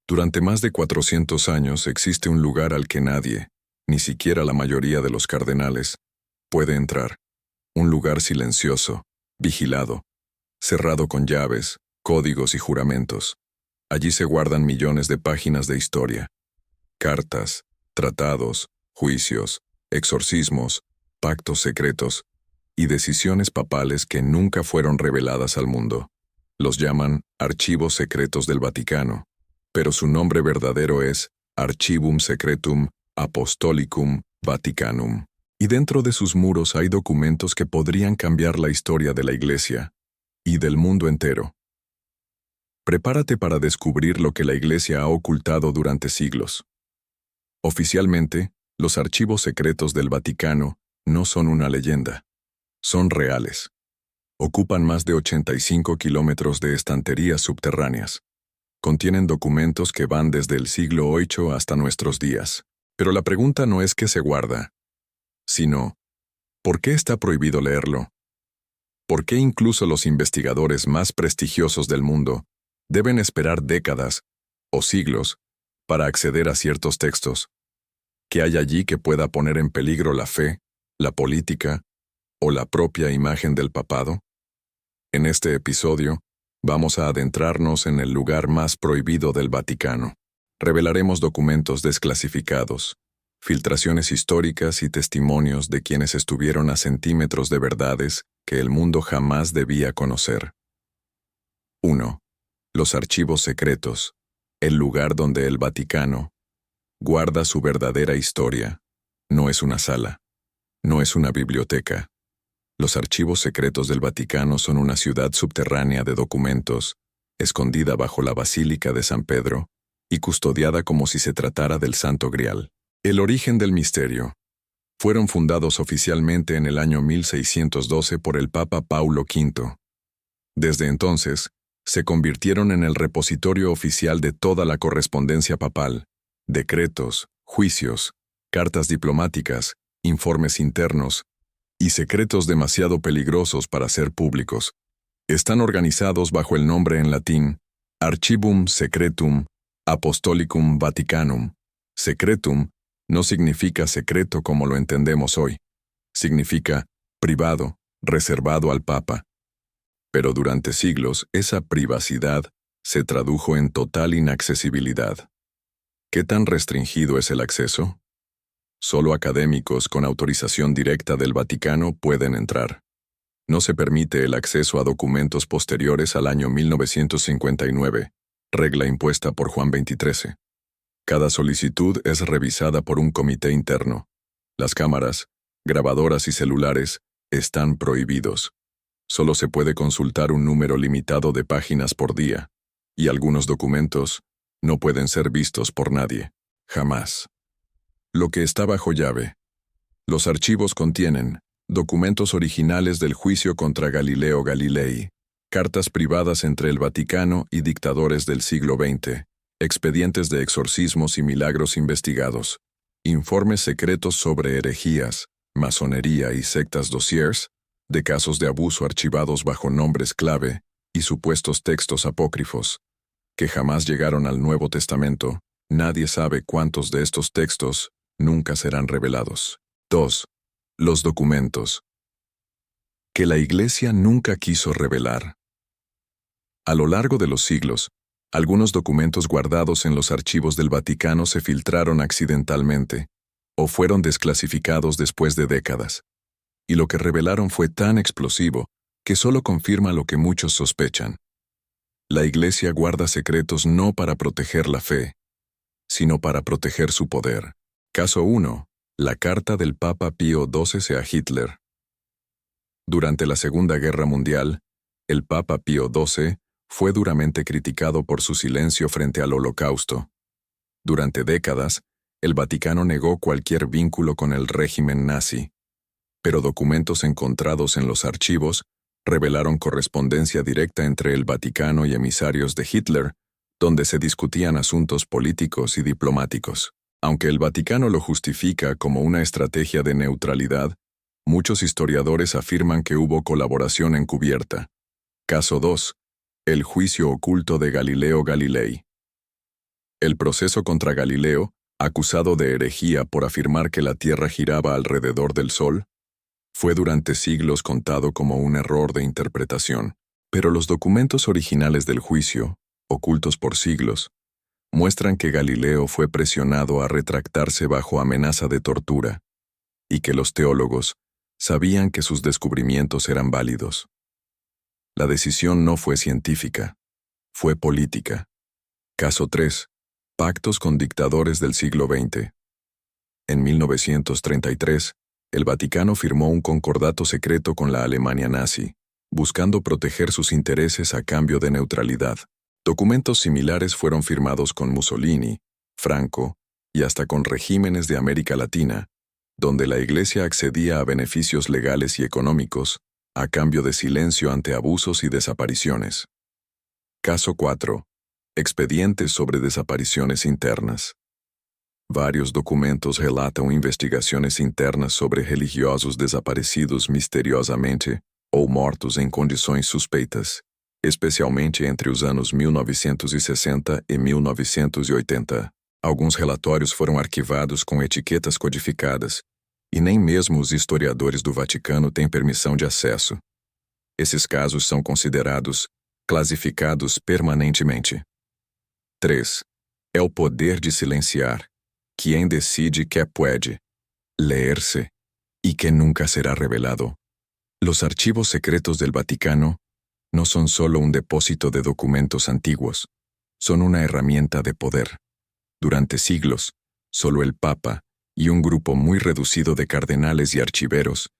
Durante más de 400 años existe un lugar al que nadie, ni siquiera la mayoría de los cardenales, puede entrar. Un lugar silencioso, vigilado, cerrado con llaves, códigos y juramentos. Allí se guardan millones de páginas de historia. Cartas, tratados, juicios, exorcismos, pactos secretos y decisiones papales que nunca fueron reveladas al mundo. Los llaman Archivos Secretos del Vaticano, pero su nombre verdadero es Archivum Secretum Apostolicum Vaticanum. Y dentro de sus muros hay documentos que podrían cambiar la historia de la Iglesia y del mundo entero. Prepárate para descubrir lo que la Iglesia ha ocultado durante siglos. Oficialmente, los archivos secretos del Vaticano no son una leyenda. Son reales. Ocupan más de 85 kilómetros de estanterías subterráneas. Contienen documentos que van desde el siglo VIII hasta nuestros días. Pero la pregunta no es qué se guarda, sino, ¿por qué está prohibido leerlo? ¿Por qué incluso los investigadores más prestigiosos del mundo deben esperar décadas o siglos para acceder a ciertos textos? ¿Qué hay allí que pueda poner en peligro la fe, la política o la propia imagen del papado? En este episodio, vamos a adentrarnos en el lugar más prohibido del Vaticano. Revelaremos documentos desclasificados, filtraciones históricas y testimonios de quienes estuvieron a centímetros de verdades que el mundo jamás debía conocer. 1. Los archivos secretos, el lugar donde el Vaticano guarda su verdadera historia. No es una sala, no es una biblioteca. Los archivos secretos del Vaticano son una ciudad subterránea de documentos, escondida bajo la Basílica de San Pedro y custodiada como si se tratara del Santo Grial. El origen del misterio. Fueron fundados oficialmente en el año 1612 por el Papa Paulo V. Desde entonces, se convirtieron en el repositorio oficial de toda la correspondencia papal, decretos, juicios, cartas diplomáticas, informes internos y secretos demasiado peligrosos para ser públicos. Están organizados bajo el nombre en latín Archivum Secretum Apostolicum Vaticanum. Secretum no significa secreto como lo entendemos hoy. Significa privado, reservado al Papa. Pero durante siglos esa privacidad se tradujo en total inaccesibilidad. ¿Qué tan restringido es el acceso? Solo académicos con autorización directa del Vaticano pueden entrar. No se permite el acceso a documentos posteriores al año 1959, regla impuesta por Juan XXIII. Cada solicitud es revisada por un comité interno. Las cámaras, grabadoras y celulares están prohibidos. Solo se puede consultar un número limitado de páginas por día, y algunos documentos no pueden ser vistos por nadie, jamás. Lo que está bajo llave. Los archivos contienen documentos originales del juicio contra Galileo Galilei, cartas privadas entre el Vaticano y dictadores del siglo XX, expedientes de exorcismos y milagros investigados, informes secretos sobre herejías, masonería y sectas dossiers, de casos de abuso archivados bajo nombres clave y supuestos textos apócrifos, que jamás llegaron al Nuevo Testamento. Nadie sabe cuántos de estos textos nunca serán revelados. 2. Los documentos que la Iglesia nunca quiso revelar. A lo largo de los siglos, algunos documentos guardados en los archivos del Vaticano se filtraron accidentalmente o fueron desclasificados después de décadas. Y lo que revelaron fue tan explosivo que solo confirma lo que muchos sospechan. La Iglesia guarda secretos no para proteger la fe, sino para proteger su poder. Caso 1. La carta del Papa Pío XII a Hitler. Durante la Segunda Guerra Mundial, el Papa Pío XII fue duramente criticado por su silencio frente al Holocausto. Durante décadas, el Vaticano negó cualquier vínculo con el régimen nazi, pero documentos encontrados en los archivos revelaron correspondencia directa entre el Vaticano y emisarios de Hitler, donde se discutían asuntos políticos y diplomáticos. Aunque el Vaticano lo justifica como una estrategia de neutralidad, muchos historiadores afirman que hubo colaboración encubierta. Caso 2. El juicio oculto de Galileo Galilei. El proceso contra Galileo, acusado de herejía por afirmar que la Tierra giraba alrededor del Sol, fue durante siglos contado como un error de interpretación, pero los documentos originales del juicio, ocultos por siglos, muestran que Galileo fue presionado a retractarse bajo amenaza de tortura, y que los teólogos sabían que sus descubrimientos eran válidos. La decisión no fue científica, fue política. Caso 3. Pactos con dictadores del siglo XX. En 1933, el Vaticano firmó un concordato secreto con la Alemania nazi, buscando proteger sus intereses a cambio de neutralidad. Documentos similares fueron firmados con Mussolini, Franco y hasta con regímenes de América Latina, donde la Iglesia accedía a beneficios legales y económicos a cambio de silencio ante abusos y desapariciones. Caso 4. Expedientes sobre desapariciones internas. Varios documentos relatan investigaciones internas sobre religiosos desaparecidos misteriosamente ou mortos em condições suspeitas, especialmente entre os anos 1960 e 1980. Alguns relatórios foram arquivados com etiquetas codificadas, e nem mesmo os historiadores do Vaticano têm permissão de acesso. Esses casos são considerados classificados permanentemente. 3. É o poder de silenciar, quien decide que puede leerse y que nunca será revelado. Los archivos secretos del Vaticano no son solo un depósito de documentos antiguos, son una herramienta de poder. Durante siglos, solo el Papa y un grupo muy reducido de cardenales y archiveros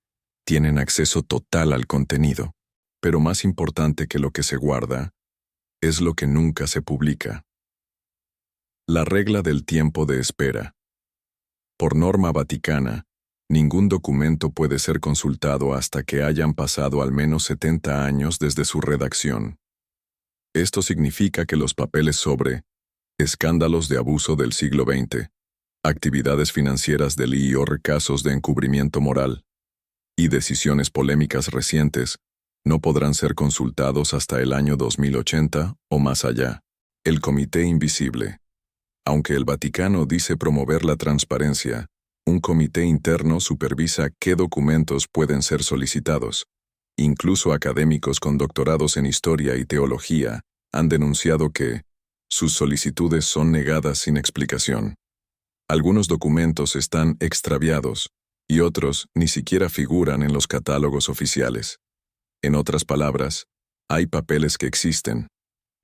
tienen acceso total al contenido. Pero más importante que lo que se guarda, es lo que nunca se publica. La regla del tiempo de espera. Por norma vaticana, ningún documento puede ser consultado hasta que hayan pasado al menos 70 años desde su redacción. Esto significa que los papeles sobre escándalos de abuso del siglo XX, actividades financieras del IOR, casos de encubrimiento moral y decisiones polémicas recientes no podrán ser consultados hasta el año 2080 o más allá. El Comité Invisible. Aunque el Vaticano dice promover la transparencia, un comité interno supervisa qué documentos pueden ser solicitados. Incluso académicos con doctorados en historia y teología han denunciado que sus solicitudes son negadas sin explicación. Algunos documentos están extraviados y otros ni siquiera figuran en los catálogos oficiales. En otras palabras, hay papeles que existen,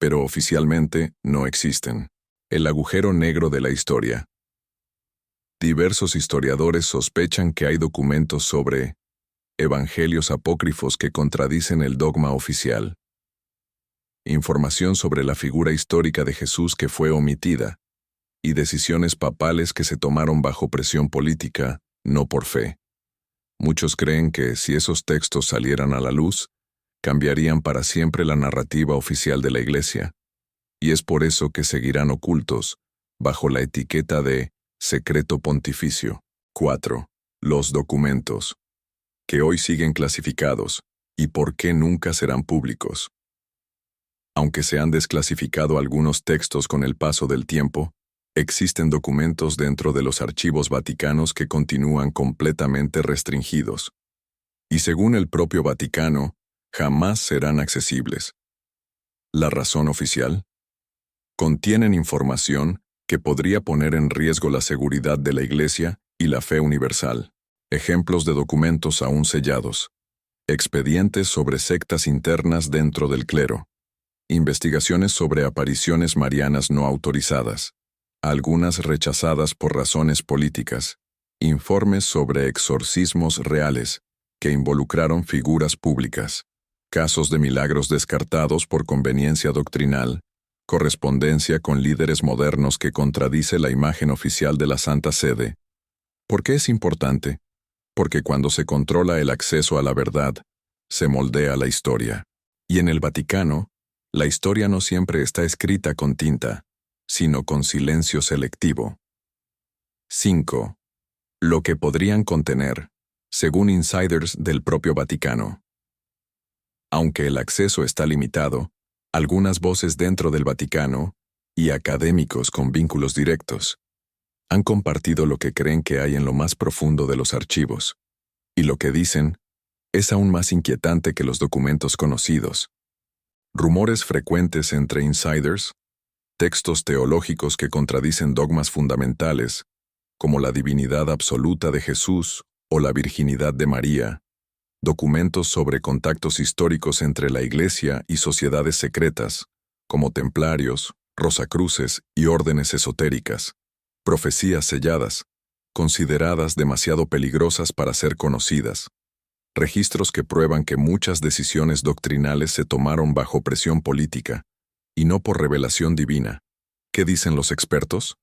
pero oficialmente no existen. El agujero negro de la historia. Diversos historiadores sospechan que hay documentos sobre evangelios apócrifos que contradicen el dogma oficial. Información sobre la figura histórica de Jesús que fue omitida, y decisiones papales que se tomaron bajo presión política, no por fe. Muchos creen que si esos textos salieran a la luz, cambiarían para siempre la narrativa oficial de la Iglesia, y es por eso que seguirán ocultos, bajo la etiqueta de secreto pontificio. 4. Los documentos, que hoy siguen clasificados, y por qué nunca serán públicos. Aunque se han desclasificado algunos textos con el paso del tiempo, existen documentos dentro de los archivos vaticanos que continúan completamente restringidos. Y según el propio Vaticano, jamás serán accesibles. ¿La razón oficial? Contienen información que podría poner en riesgo la seguridad de la Iglesia y la fe universal. Ejemplos de documentos aún sellados. Expedientes sobre sectas internas dentro del clero. Investigaciones sobre apariciones marianas no autorizadas, algunas rechazadas por razones políticas. Informes sobre exorcismos reales, que involucraron figuras públicas. Casos de milagros descartados por conveniencia doctrinal. Correspondencia con líderes modernos que contradice la imagen oficial de la Santa Sede. ¿Por qué es importante? Porque cuando se controla el acceso a la verdad, se moldea la historia. Y en el Vaticano, la historia no siempre está escrita con tinta, sino con silencio selectivo. 5. Lo que podrían contener, según insiders del propio Vaticano. Aunque el acceso está limitado, algunas voces dentro del Vaticano y académicos con vínculos directos han compartido lo que creen que hay en lo más profundo de los archivos, y lo que dicen es aún más inquietante que los documentos conocidos. Rumores frecuentes entre insiders, textos teológicos que contradicen dogmas fundamentales, como la divinidad absoluta de Jesús o la virginidad de María, documentos sobre contactos históricos entre la Iglesia y sociedades secretas, como templarios, rosacruces y órdenes esotéricas, profecías selladas, consideradas demasiado peligrosas para ser conocidas, registros que prueban que muchas decisiones doctrinales se tomaron bajo presión política, y no por revelación divina. ¿Qué dicen los expertos?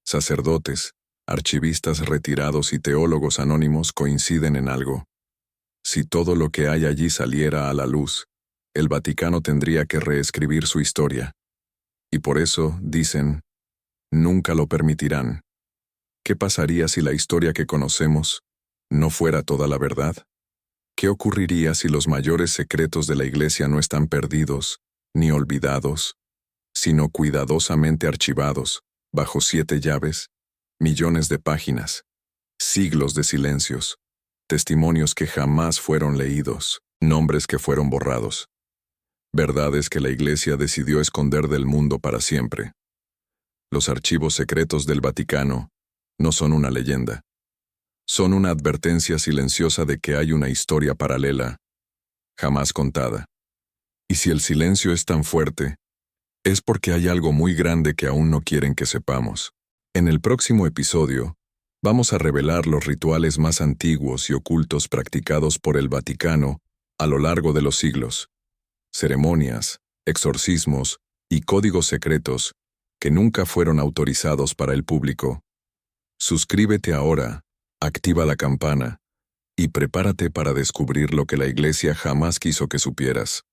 Sacerdotes, archivistas retirados y teólogos anónimos coinciden en algo. Si todo lo que hay allí saliera a la luz, el Vaticano tendría que reescribir su historia. Y por eso, dicen, nunca lo permitirán. ¿Qué pasaría si la historia que conocemos no fuera toda la verdad? ¿Qué ocurriría si los mayores secretos de la Iglesia no están perdidos, ni olvidados, sino cuidadosamente archivados, bajo 7 llaves, millones de páginas, siglos de silencios, testimonios que jamás fueron leídos, nombres que fueron borrados, verdades que la Iglesia decidió esconder del mundo para siempre? Los archivos secretos del Vaticano no son una leyenda. Son una advertencia silenciosa de que hay una historia paralela, jamás contada. Y si el silencio es tan fuerte, es porque hay algo muy grande que aún no quieren que sepamos. En el próximo episodio, vamos a revelar los rituales más antiguos y ocultos practicados por el Vaticano a lo largo de los siglos, ceremonias, exorcismos y códigos secretos que nunca fueron autorizados para el público. Suscríbete ahora, activa la campana y prepárate para descubrir lo que la Iglesia jamás quiso que supieras.